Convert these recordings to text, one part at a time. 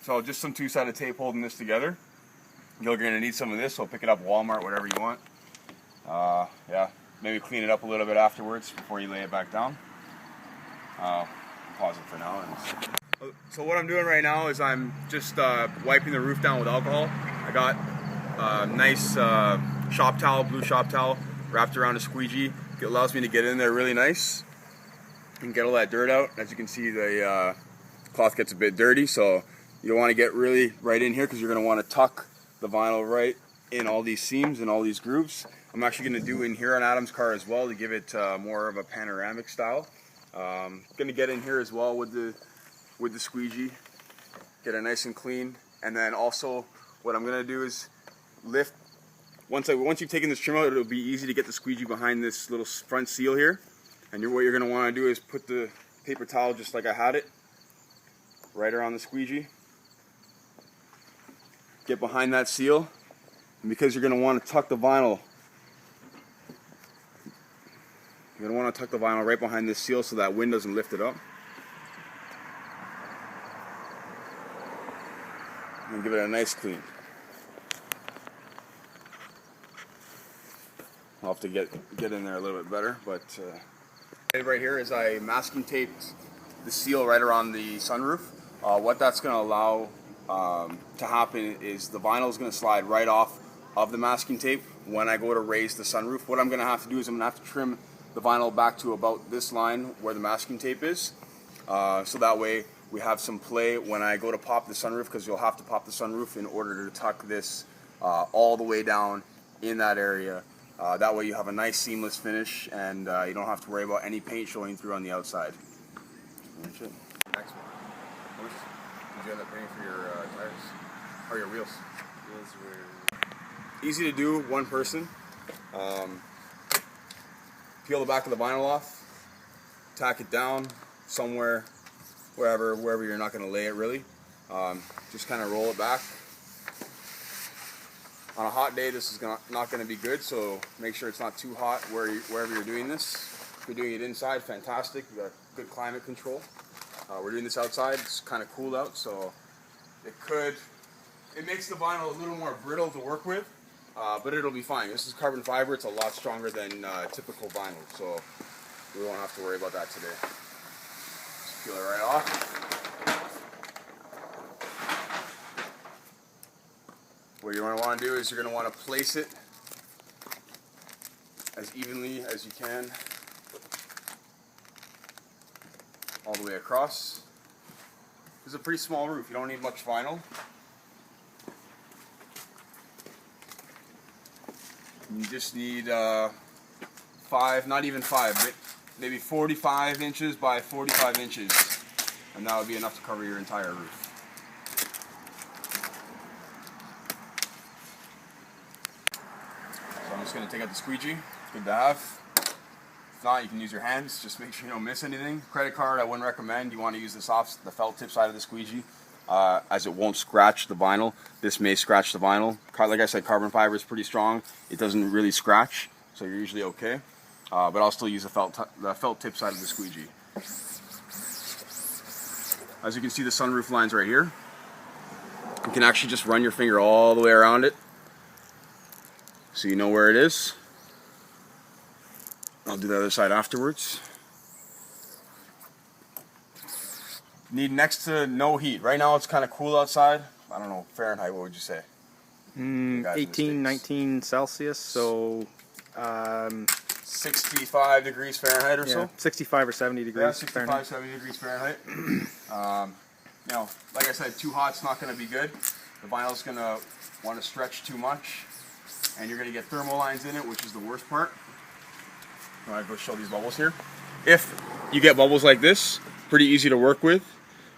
So just some two-sided tape holding this together. You're going to need some of this, so pick it up at Walmart, whatever you want. Yeah, maybe clean it up a little bit afterwards before you lay it back down. Pause it for now. So what I'm doing right now is I'm just wiping the roof down with alcohol. I got a nice shop towel, blue shop towel, wrapped around a squeegee. It allows me to get in there really nice and get all that dirt out. As you can see, the cloth gets a bit dirty, so you don't want to get really right in here because you're going to want to tuck the vinyl right in all these seams and all these grooves. I'm actually going to do in here on Adam's car as well to give it more of a panoramic style. Going to get in here as well with the squeegee, get it nice and clean, and then also what I'm going to do is lift. Once you've taken this trim out, it'll be easy to get the squeegee behind this little front seal here. And what you're going to want to do is put the paper towel just like I had it, right around the squeegee. Get behind that seal, and because you're going to want to tuck the vinyl, you're going to want to tuck the vinyl right behind this seal so that wind doesn't lift it up. And give it a nice clean. I'll have to get in there a little bit better, but right here is I masking taped the seal right around the sunroof. What that's going to allow to happen is the vinyl is going to slide right off of the masking tape when I go to raise the sunroof. What I'm going to have to do is I'm going to have to trim the vinyl back to about this line where the masking tape is, so that way we have some play when I go to pop the sunroof, because you'll have to pop the sunroof in order to tuck this all the way down in that area. That way you have a nice seamless finish, and you don't have to worry about any paint showing through on the outside. Next one. Did you end up paying for your tires? Or your wheels? Wheels were... Easy to do, one person. Peel the back of the vinyl off, tack it down somewhere, wherever you're not going to lay it really. Just kind of roll it back. On a hot day, this is not going to be good, so make sure it's not too hot wherever you're doing this. If you're doing it inside, fantastic. You got good climate control. We're doing this outside. It's kind of cool out, so it makes the vinyl a little more brittle to work with, but it'll be fine. This is carbon fiber. It's a lot stronger than typical vinyl, so we won't have to worry about that today. Just peel it right off. What you're going to want to do is you're going to want to place it as evenly as you can all the way across. This is a pretty small roof. You don't need much vinyl. You just need not even 5, but maybe 45 inches by 45 inches, and that would be enough to cover your entire roof. So I'm just going to take out the squeegee. Good to have. If not, you can use your hands. Just make sure you don't miss anything. Credit card, I wouldn't recommend. You want to use the felt tip side of the squeegee, as it won't scratch the vinyl. This may scratch the vinyl. Like I said, carbon fiber is pretty strong. It doesn't really scratch, so you're usually okay. But I'll still use the felt tip side of the squeegee. As you can see, the sunroof line's right here. You can actually just run your finger all the way around it, so you know where it is. I'll do the other side afterwards. Need next to no heat. Right now it's kind of cool outside. I don't know, Fahrenheit, what would you say? 18, 19 Celsius, so 65 degrees Fahrenheit or so? 65 or 70 degrees. Yeah, 65, Fahrenheit. 70 degrees Fahrenheit. You know, like I said, too hot's not going to be good. The vinyl's going to want to stretch too much, and you're going to get thermal lines in it, which is the worst part. I'll go show these bubbles here. If you get bubbles like this, pretty easy to work with.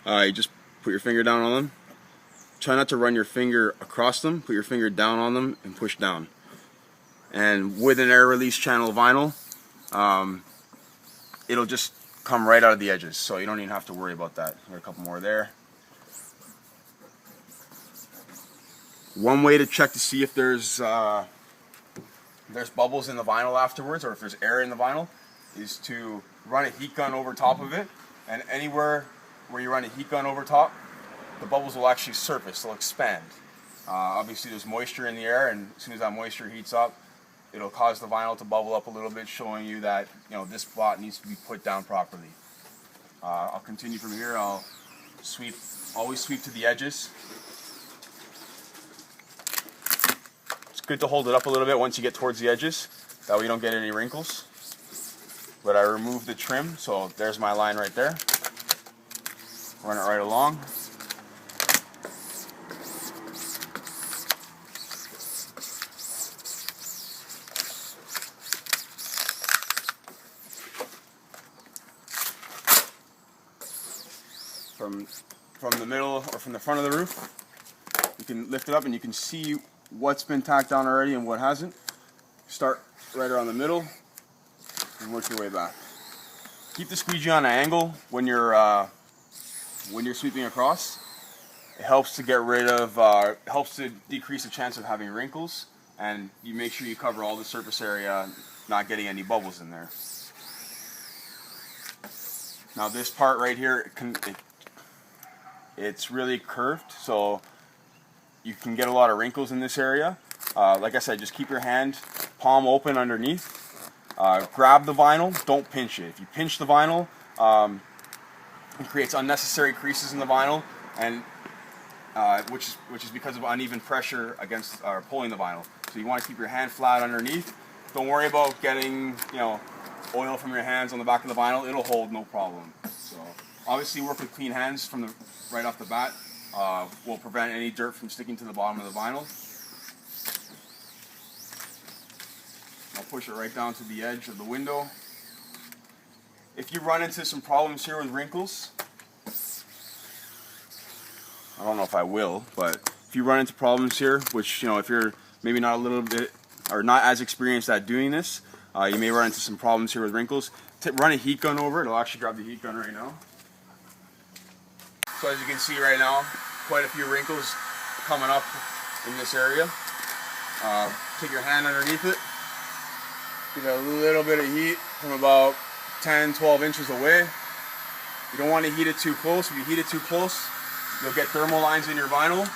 You just put your finger down on them. Try not to run your finger across them. Put your finger down on them and push down. And with an air release channel vinyl, it'll just come right out of the edges, so you don't even have to worry about that. Got a couple more there. One way to check to see if there's bubbles in the vinyl afterwards, or if there's air in the vinyl, is to run a heat gun over top of it. And anywhere where you run a heat gun over top, the bubbles will actually surface, they'll expand. Obviously there's moisture in the air, and as soon as that moisture heats up, it'll cause the vinyl to bubble up a little bit, showing you that this spot needs to be put down properly. I'll continue from here. I'll always sweep to the edges. It's good to hold it up a little bit once you get towards the edges, that way you don't get any wrinkles. But I remove the trim, so there's my line right there. Run it right along. From the middle or from the front of the roof, you can lift it up and you can see what's been tacked down already and what hasn't. Start right around the middle and work your way back. Keep the squeegee on an angle when you're sweeping across. It helps to get rid of, helps to decrease the chance of having wrinkles, and you make sure you cover all the surface area, not getting any bubbles in there. Now this part right here, it's really curved, so you can get a lot of wrinkles in this area. Like I said, just keep your hand palm open underneath. Grab the vinyl, don't pinch it. If you pinch the vinyl, it creates unnecessary creases in the vinyl, and which is because of uneven pressure against pulling the vinyl. So you want to keep your hand flat underneath. Don't worry about getting oil from your hands on the back of the vinyl. It'll hold, no problem. So obviously work with clean hands from right off the bat. Will prevent any dirt from sticking to the bottom of the vinyl. I'll push it right down to the edge of the window. If you run into some problems here with wrinkles, I don't know if I will, but if you run into problems here, which if you're maybe not a little bit or not as experienced at doing this, you may run into some problems here with wrinkles. Run a heat gun over it. I'll actually grab the heat gun right now. So as you can see right now, quite a few wrinkles coming up in this area. Take your hand underneath it. Get a little bit of heat from about 10-12 inches away. You don't want to heat it too close. If you heat it too close, you'll get thermal lines in your vinyl.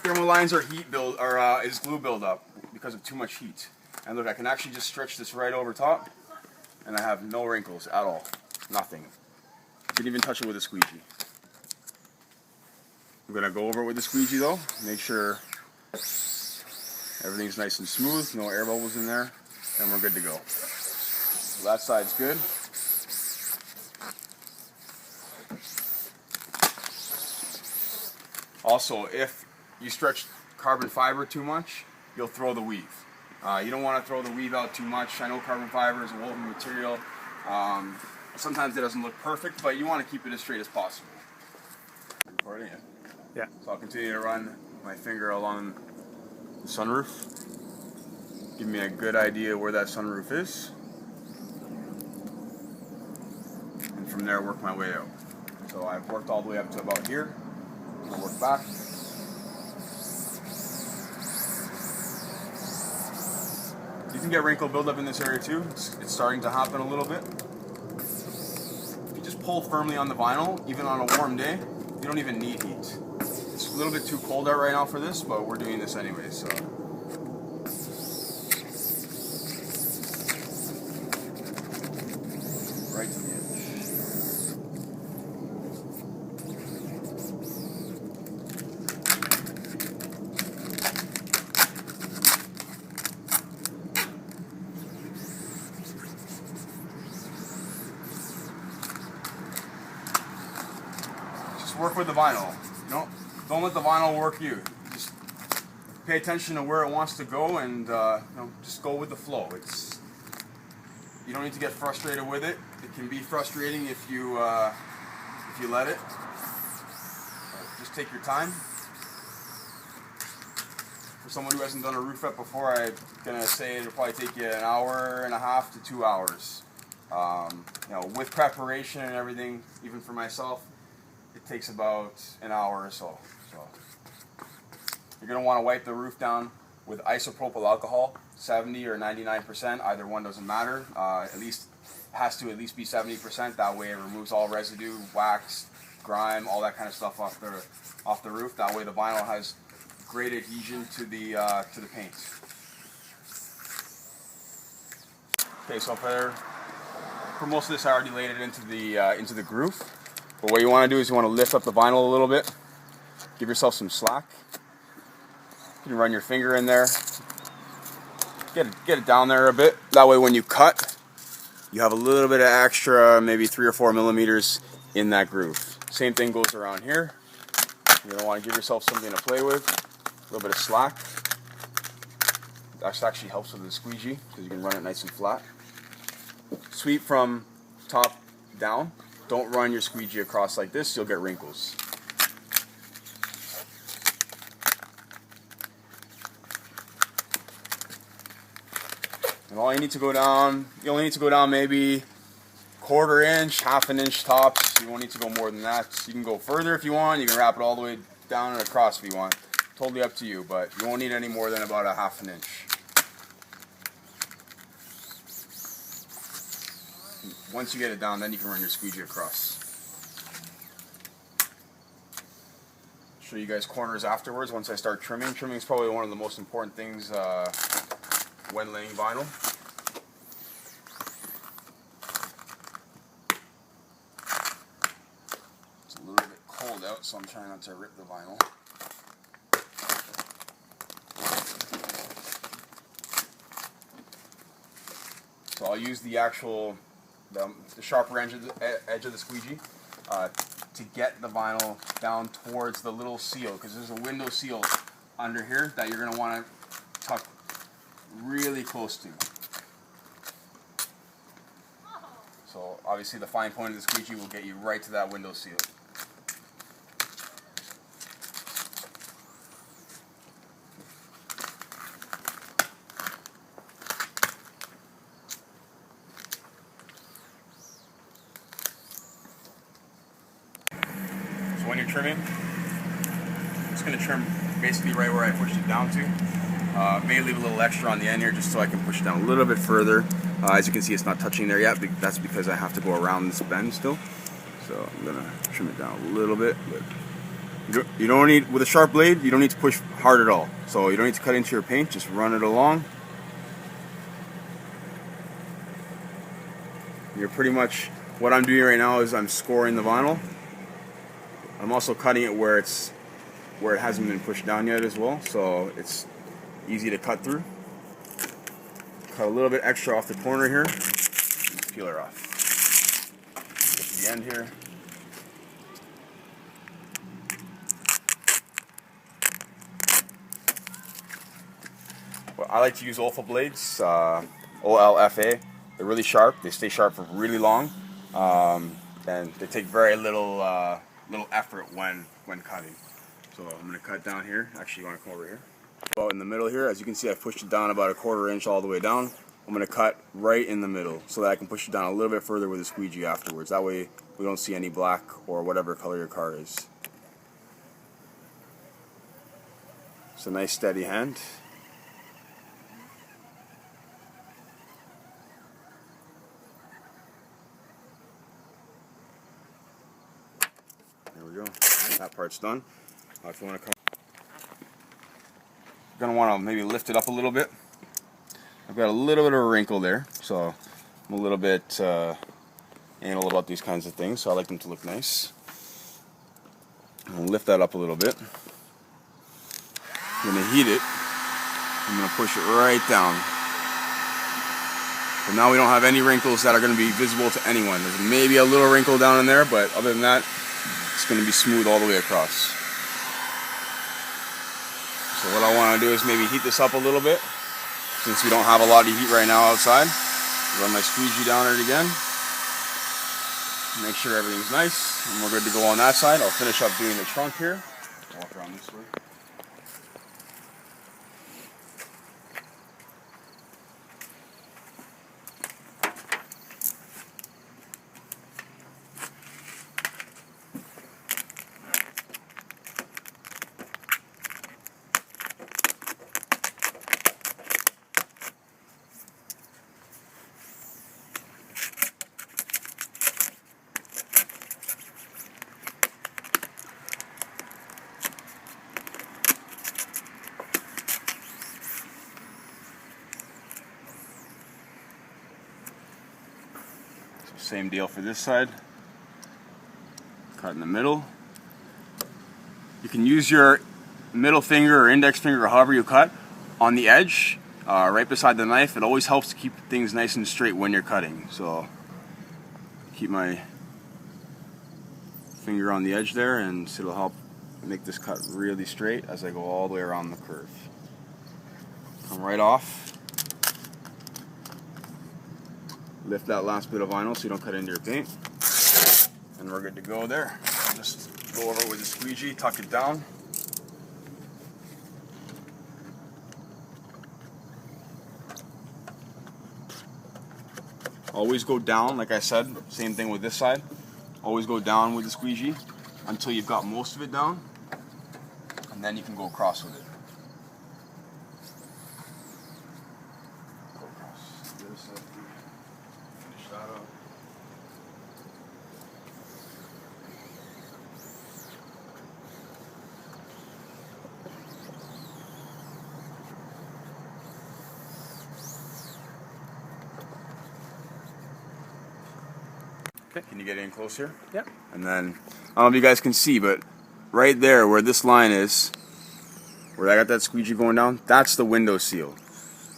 Thermal lines are is glue buildup because of too much heat. And look, I can actually just stretch this right over top, and I have no wrinkles at all. Nothing. Didn't even touch it with a squeegee. I'm going to go over it with the squeegee though, make sure everything's nice and smooth, no air bubbles in there, and we're good to go. So that side's good. Also, if you stretch carbon fiber too much, you'll throw the weave. You don't want to throw the weave out too much. I know carbon fiber is a woven material. Sometimes it doesn't look perfect, but you want to keep it as straight as possible. Recording it. Yeah. So I'll continue to run my finger along the sunroof. Give me a good idea where that sunroof is. And from there work my way out. So I've worked all the way up to about here. I'll work back. You can get wrinkle buildup in this area too. It's starting to happen a little bit. If you just pull firmly on the vinyl, even on a warm day, you don't even need heat. It's a little bit too cold out right now for this, but we're doing this anyway, so. Right to the edge. Just work with the vinyl. Don't let the vinyl work you. Just pay attention to where it wants to go, and just go with the flow. You don't need to get frustrated with it. It can be frustrating if you let it. Just take your time. For someone who hasn't done a roof rep before, I'm gonna say it'll probably take you an hour and a half to 2 hours. With preparation and everything, even for myself, it takes about an hour or so. You're going to want to wipe the roof down with isopropyl alcohol, 70 or 99%, either one doesn't matter. Has to at least be 70%, that way it removes all residue, wax, grime, all that kind of stuff off the roof. That way the vinyl has great adhesion to the paint. Okay, so for most of this I already laid it into the groove. But what you want to do is you want to lift up the vinyl a little bit. Give yourself some slack. You can run your finger in there. Get it down there a bit. That way when you cut, you have a little bit of extra, maybe 3 or 4 millimeters in that groove. Same thing goes around here. You're going to want to give yourself something to play with. A little bit of slack. That actually helps with the squeegee because you can run it nice and flat. Sweep from top down. Don't run your squeegee across like this, you'll get wrinkles. And all you need to go down, you only need to go down maybe 1/4 inch, 1/2 inch tops. You won't need to go more than that. You can go further if you want. You can wrap it all the way down and across if you want. Totally up to you, but you won't need any more than about 1/2 inch. Once you get it down, then you can run your squeegee across. Show you guys corners afterwards once I start trimming. Trimming is probably one of the most important things when laying vinyl. It's a little bit cold out, so I'm trying not to rip the vinyl. So I'll use the actual, the sharper edge of the squeegee to get the vinyl down towards the little seal, because there's a window seal under here that you're going to want to tuck really close to. So obviously the fine point of the squeegee will get you right to that window seal. So when you're trimming, I'm just going to trim basically right where I pushed it down to. May leave a little extra on the end here just so I can push it down a little bit further. As you can see, it's not touching there yet. That's because I have to go around this bend still. So I'm going to trim it down a little bit. But you don't need, with a sharp blade, you don't need to push hard at all. So you don't need to cut into your paint, just run it along. You're pretty much, what I'm doing right now is I'm scoring the vinyl. I'm also cutting it where it hasn't been pushed down yet as well, so it's easy to cut through. Cut a little bit extra off the corner here. Peel her off. Get to the end here. Well, I like to use OLFA blades, OLFA. They're really sharp. They stay sharp for really long, and they take very little effort when cutting. So I'm going to cut down here. Actually, you want to come over here. About in the middle here, as you can see, I pushed it down about 1/4 inch all the way down. I'm going to cut right in the middle so that I can push it down a little bit further with a squeegee afterwards. That way we don't see any black or whatever color your car is. It's a nice steady hand. There we go. That part's done. If you want to come, you're going to want to maybe lift it up a little bit. I've got a little bit of a wrinkle there, so I'm a little bit anal about these kinds of things, so I like them to look nice. I'm going to lift that up a little bit. I'm going to heat it. I'm going to push it right down. So now we don't have any wrinkles that are going to be visible to anyone. There's maybe a little wrinkle down in there, but other than that, it's going to be smooth all the way across. So what I want to do is maybe heat this up a little bit, since we don't have a lot of heat right now outside. Run my squeegee down it again. Make sure everything's nice, and we're good to go on that side. I'll finish up doing the trunk here. Walk around this way. Same deal for this side. Cut in the middle. You can use your middle finger or index finger or however you cut on the edge, right beside the knife. It always helps to keep things nice and straight when you're cutting. So keep my finger on the edge there, and it'll help make this cut really straight as I go all the way around the curve. Come right off. Lift that last bit of vinyl so you don't cut into your paint. And we're good to go there. Just go over with the squeegee, tuck it down. Always go down, like I said, same thing with this side. Always go down with the squeegee until you've got most of it down, and then you can go across with it. Go across this, finish that up. Okay. Can you get in closer? Yep. And then, I don't know if you guys can see, but right there where this line is, where I got that squeegee going down, that's the window seal.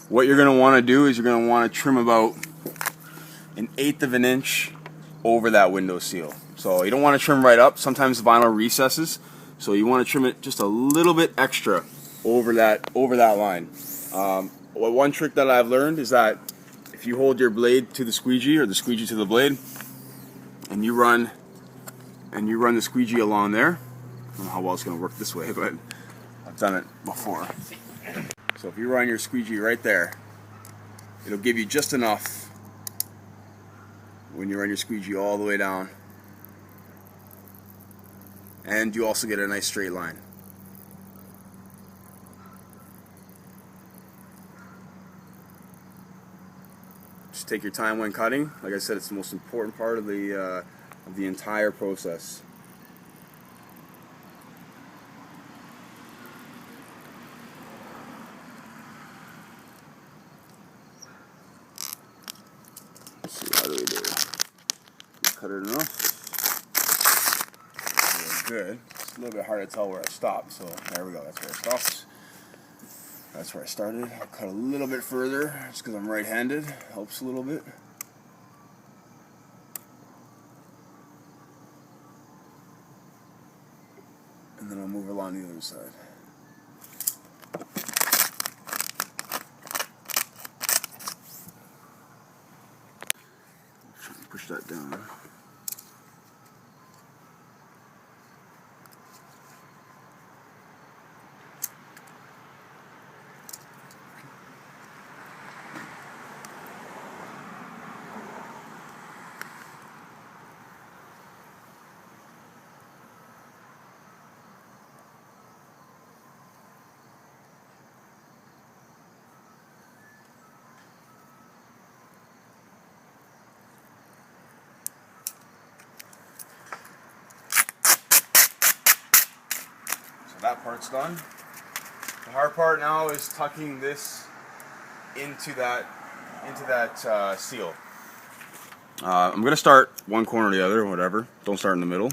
What you're going to want to do is you're going to want to trim about 1/8 of an inch over that window seal. So you don't want to trim right up. Sometimes the vinyl recesses, so you want to trim it just a little bit extra over that line. One trick that I've learned is that if you hold your blade to the squeegee or the squeegee to the blade, and you run the squeegee along there. I don't know how well it's going to work this way, but I've done it before. So if you run your squeegee right there, it'll give you just enough when you run your squeegee all the way down, and you also get a nice straight line. Just take your time when cutting. Like I said, it's the most important part of the entire process. Let's see, how do we do? Cut it enough. Good. It's a little bit hard to tell where I stopped, so there we go. That's where I stopped. That's where I started. I'll cut a little bit further just because I'm right-handed. Helps a little bit. And then I'll move along the other side. Push that down. That part's done. The hard part now is tucking this into that seal. I'm gonna start one corner or the other, whatever. Don't start in the middle.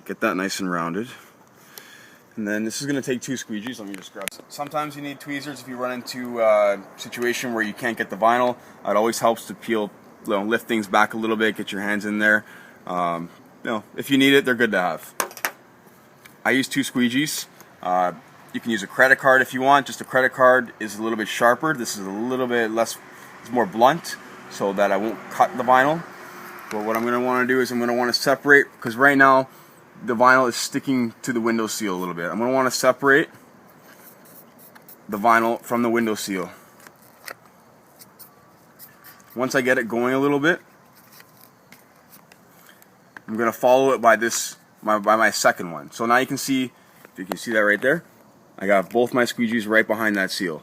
Get that nice and rounded. And then this is gonna take 2 squeegees. Let me just grab some. Sometimes you need tweezers if you run into a situation where you can't get the vinyl. It always helps to peel, lift things back a little bit, get your hands in there. If you need it, they're good to have. I use 2 squeegees. You can use a credit card if you want. Just a credit card is a little bit sharper. This is a little bit less, it's more blunt, so that I won't cut the vinyl. But what I'm going to want to do is I'm going to want to separate, because right now the vinyl is sticking to the window seal a little bit. I'm going to want to separate the vinyl from the window seal. Once I get it going a little bit, I'm going to follow it by my second one. So now you can see, if you can see that right there, I got both my squeegees right behind that seal.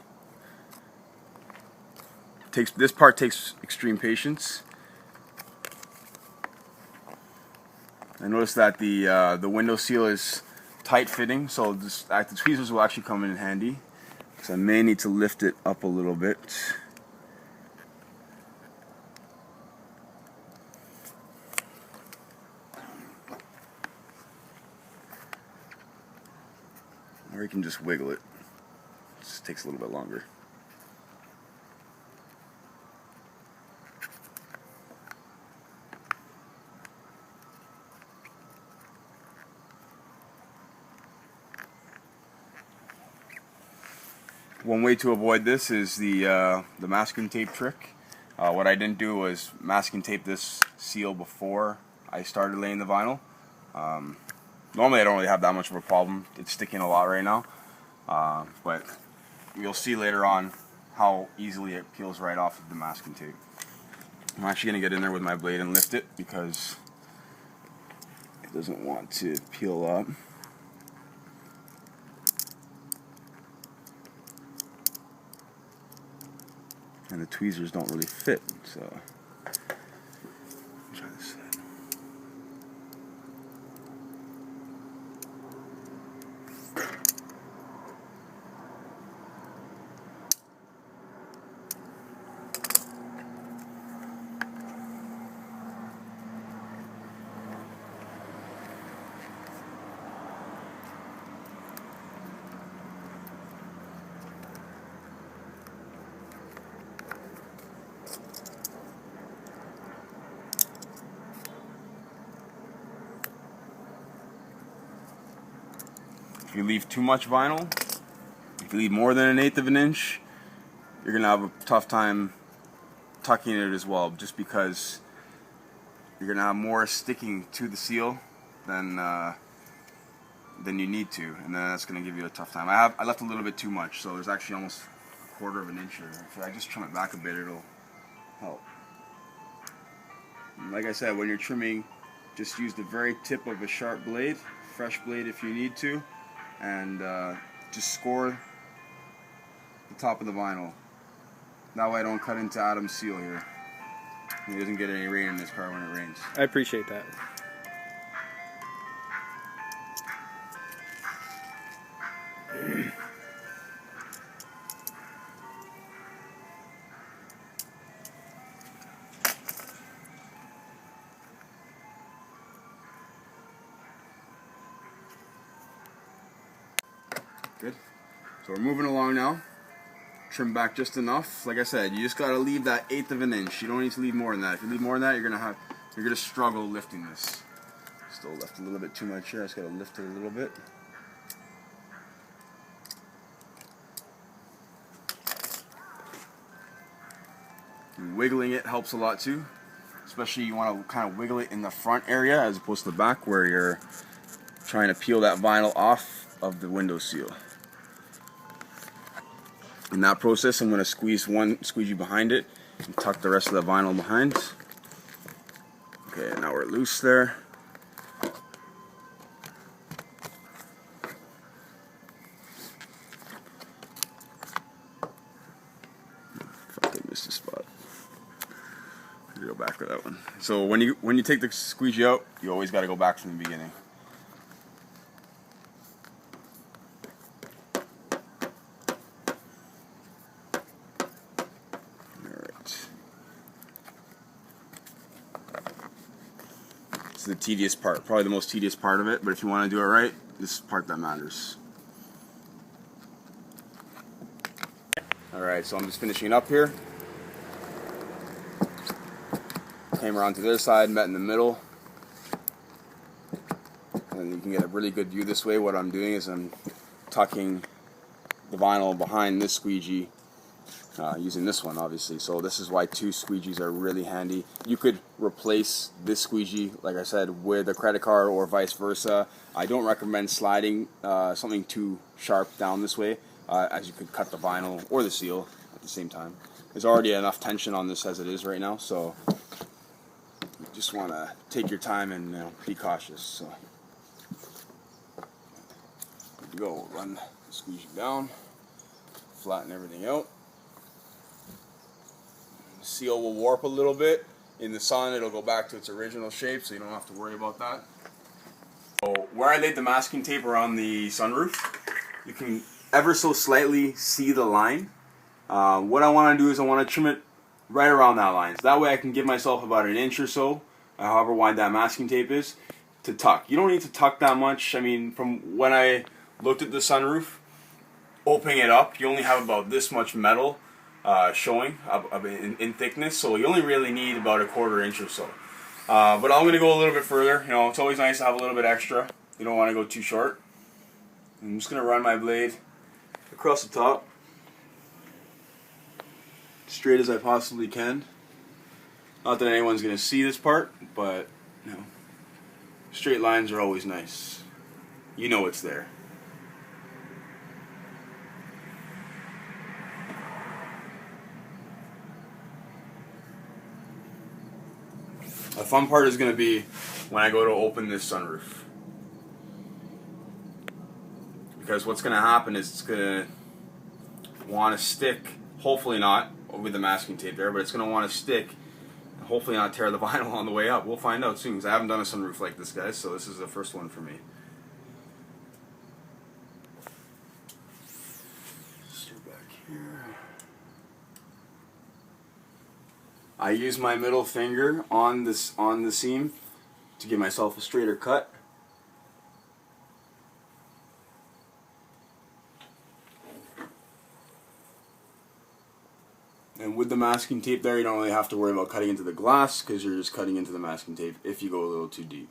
This part takes extreme patience. I noticed that the window seal is tight fitting, so the tweezers will actually come in handy, because I may need to lift it up a little bit. Or you can just wiggle it. It just takes a little bit longer. One way to avoid this is the masking tape trick. What I didn't do was masking tape this seal before I started laying the vinyl. Normally I don't really have that much of a problem. It's sticking a lot right now. But you'll see later on how easily it peels right off of the masking tape. I'm actually going to get in there with my blade and lift it because it doesn't want to peel up. And the tweezers don't really fit, so try this side. If you leave too much vinyl, if you leave more than 1/8 of an inch, you're going to have a tough time tucking it as well, just because you're going to have more sticking to the seal than you need to, and then that's going to give you a tough time. I left a little bit too much, so there's actually almost 1/4 of an inch here. If I just trim it back a bit, it'll help. And like I said, when you're trimming, just use the very tip of a sharp blade, fresh blade if you need to, and just score the top of the vinyl. That way I don't cut into Adam's seal here. He doesn't get any rain in this car when it rains. I appreciate that. Good. So we're moving along now. Trim back just enough. Like I said, you just gotta leave that 1/8 of an inch. You don't need to leave more than that. If you leave more than that, you're gonna struggle lifting this. Still left a little bit too much here. I just gotta lift it a little bit. And wiggling it helps a lot too. Especially you want to kind of wiggle it in the front area as opposed to the back where you're trying to peel that vinyl off of the window seal. In that process, I'm going to squeeze one squeegee behind it and tuck the rest of the vinyl behind. Okay, now we're loose there. Fuck, I missed a spot. I'm gonna go back for that one. So when you take the squeegee out, you always got to go back from the beginning. The tedious part, probably the most tedious part of it, but if you want to do it right, this is the part that matters. Alright, so I'm just finishing up here. Came around to the other side, met in the middle. And you can get a really good view this way. What I'm doing is I'm tucking the vinyl behind this squeegee. Using this one obviously, so this is why 2 squeegees are really handy. You could replace this squeegee, like I said, with a credit card or vice versa. I don't recommend sliding something too sharp down this way, as you could cut the vinyl or the seal at the same time. There's already enough tension on this as it is right now, so you just want to take your time and be cautious. So good to go. We'll run the squeegee down, flatten everything out. Seal will warp a little bit. In the sun it'll go back to its original shape, so you don't have to worry about that. So where I laid the masking tape around the sunroof, you can ever so slightly see the line. What I want to do is I want to trim it right around that line. So that way I can give myself about 1 inch or so, however wide that masking tape is, to tuck. You don't need to tuck that much. I mean, from when I looked at the sunroof, opening it up, you only have about this much metal showing in thickness, so you only really need about a 1/4 inch or so. But I'm going to go a little bit further. You know, it's always nice to have a little bit extra. You don't want to go too short. I'm just going to run my blade across the top, straight as I possibly can. Not that anyone's going to see this part, but you know, straight lines are always nice. You know it's there. The fun part is going to be when I go to open this sunroof. Because what's going to happen is it's going to want to stick, hopefully not with the masking tape there, but it's going to want to stick and hopefully not tear the vinyl on the way up. We'll find out soon, because I haven't done a sunroof like this, guys, so this is the first one for me. Start back here. I use my middle finger on the seam to give myself a straighter cut. And with the masking tape there, you don't really have to worry about cutting into the glass, because you're just cutting into the masking tape if you go a little too deep.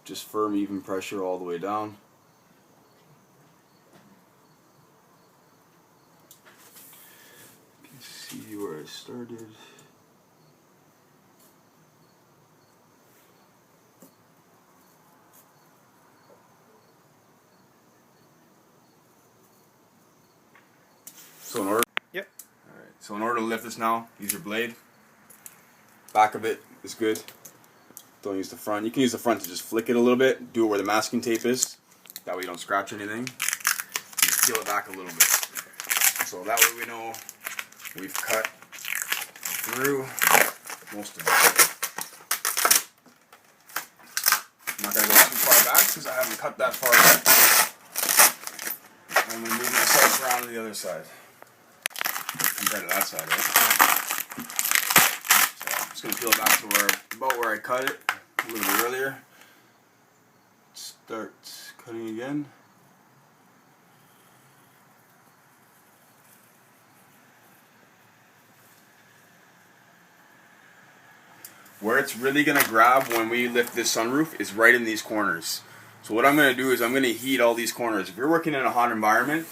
Just firm, even pressure all the way down. You can see where I started. So in order, Yep. Alright, so in order to lift this now, use your blade. Back of it is good. Don't use the front. You can use the front to just flick it a little bit. Do it where the masking tape is. That way you don't scratch anything. Just peel it back a little bit. So that way we know we've cut through most of it. I'm not going to go too far back because I haven't cut that far yet. I'm going to move myself around to the other side. Compared to that side, right? So I'm just going to peel it back to about where I cut it a little bit earlier. Start cutting again. Where it's really going to grab when we lift this sunroof is right in these corners. So what I'm going to do is I'm going to heat all these corners. If you're working in a hot environment,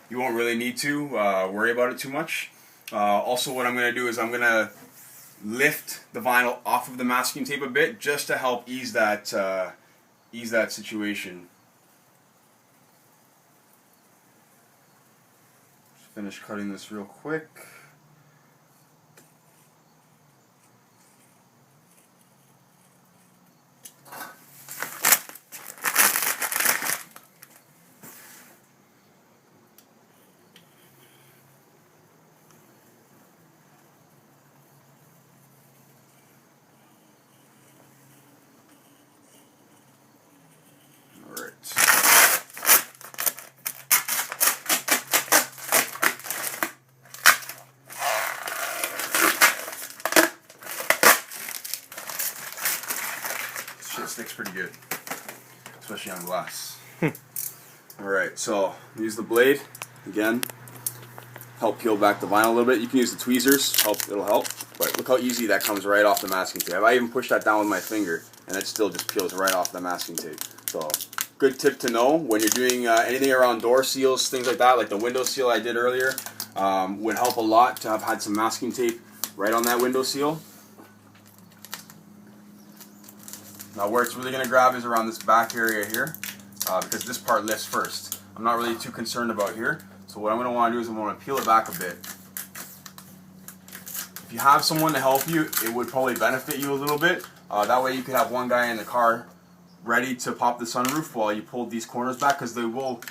you won't really need to worry about it too much. Also, what I'm going to do is I'm going to lift the vinyl off of the masking tape a bit, just to help ease that situation. Just finish cutting this real quick. Shit sticks pretty good, especially on glass. Alright, so use the blade again, help peel back the vinyl a little bit. You can use the tweezers, it'll help, but look how easy that comes right off the masking tape. I even pushed that down with my finger and it still just peels right off the masking tape. So good tip to know when you're doing anything around door seals, things like that, like the window seal I did earlier, would help a lot to have had some masking tape right on that window seal. Now where it's really going to grab is around this back area here, because this part lifts first. I'm not really too concerned about here, so what I'm going to want to do is I'm going to peel it back a bit. If you have someone to help you, it would probably benefit you a little bit. That way you could have one guy in the car ready to pop the sunroof while you pull these corners back, because they will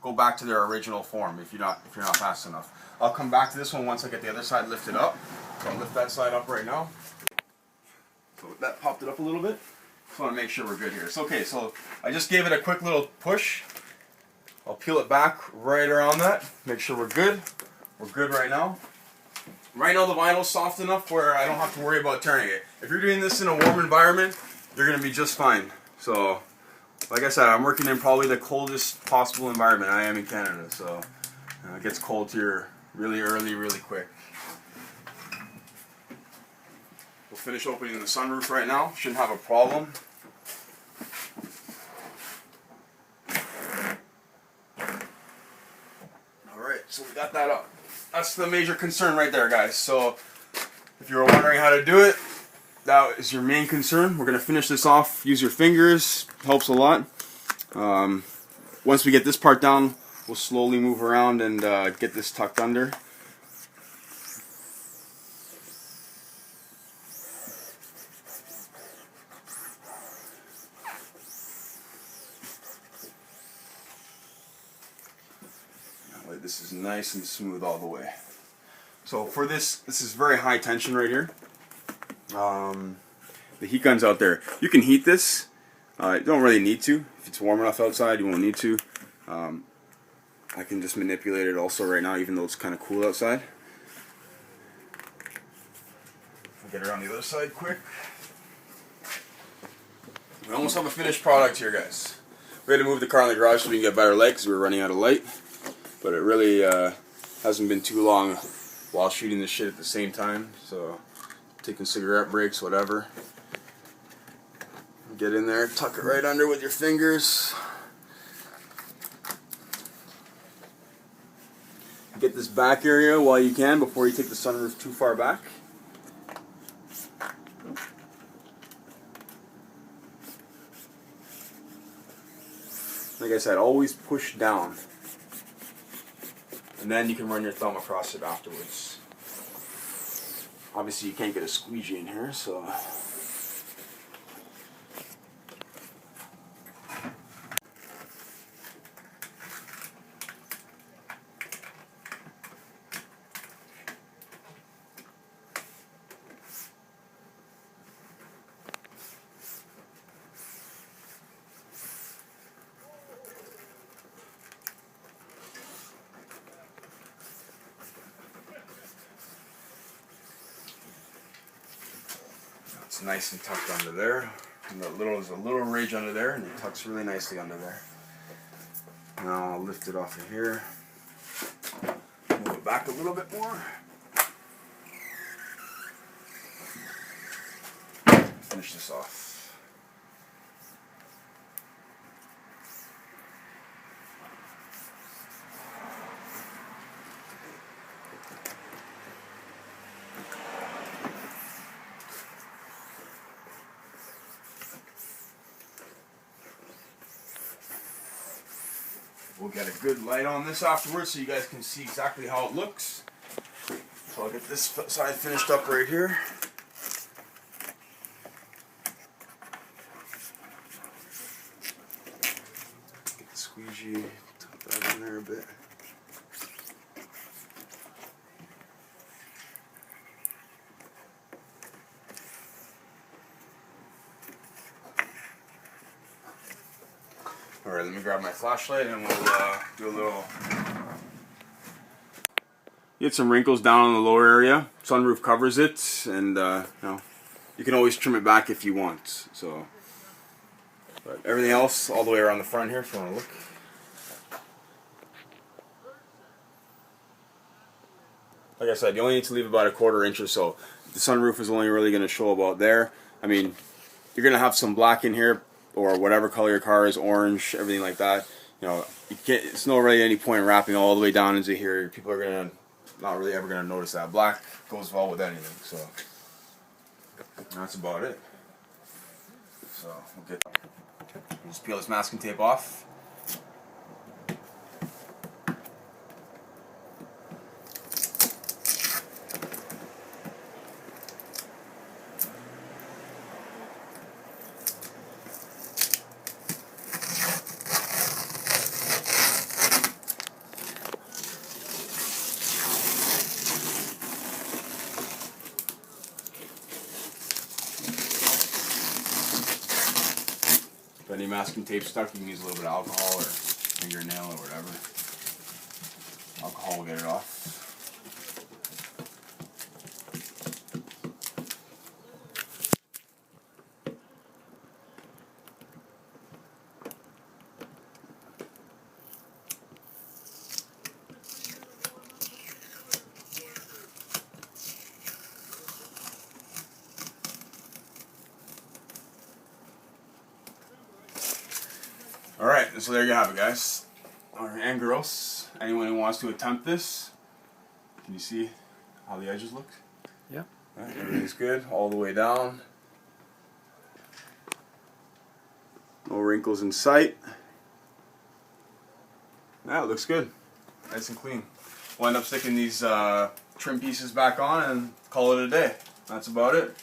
go back to their original form if you're not fast enough. I'll come back to this one once I get the other side lifted up. So I'll lift that side up right now. So that popped it up a little bit. Just want to make sure we're good here. So okay, so I just gave it a quick little push. I'll peel it back right around that. Make sure we're good. We're good right now. Right now the vinyl's soft enough where I don't have to worry about tearing it. If you're doing this in a warm environment, you're gonna be just fine. So, like I said, I'm working in probably the coldest possible environment. I am in Canada, so it gets cold here really early, really quick. We'll finish opening the sunroof right now. Shouldn't have a problem. Alright, so we got that up. That's the major concern right there, guys. So if you were wondering how to do it, that is your main concern. We're going to finish this off. Use your fingers. Helps a lot. Once we get this part down, we'll slowly move around and get this tucked under. This is nice and smooth all the way. So for this is very high tension right here. The heat gun's out there. You can heat this. You don't really need to. If it's warm enough outside, you won't need to. I can just manipulate it also right now, even though it's kind of cool outside. I'll get around the other side quick. We almost have a finished product here, guys. We had to move the car in the garage so we can get better light because we were running out of light. But it really hasn't been too long while shooting this shit at the same time. So, taking cigarette breaks, whatever. Get in there, tuck it right under with your fingers. Get this back area while you can before you take the sunroof too far back. Like I said, always push down. And then you can run your thumb across it afterwards. Obviously you can't get a squeegee in here, so... It's nice and tucked under there. And there's a little ridge under there, and it tucks really nicely under there. Now I'll lift it off of here. Move it back a little bit more. Finish this off. We'll get a good light on this afterwards so you guys can see exactly how it looks. So I'll get this side finished up right here. Get the squeegee, tuck that in there a bit. Alright, let me grab my flashlight and we'll do a little... Get some wrinkles down in the lower area. Sunroof covers it, and you know, you can always trim it back if you want. So, but everything else all the way around the front here if you want to look. Like I said, you only need to leave about a 1/4 inch or so. The sunroof is only really going to show about there. I mean, you're going to have some black in here, or whatever color your car is, orange, everything like that. You know, it's not really any point in wrapping all the way down into here. People are gonna not really ever gonna notice that. Black goes well with anything, so that's about it. So we'll just peel this masking tape off. If any masking tape stuck, you can use a little bit of alcohol or fingernail or whatever. Alcohol will get it off. so there you have it, guys. And girls, anyone who wants to attempt this, can you see how the edges look? Yeah. Alright, everything's good all the way down. No wrinkles in sight. Yeah, it looks good. Nice and clean. We'll end up sticking these trim pieces back on and call it a day. That's about it.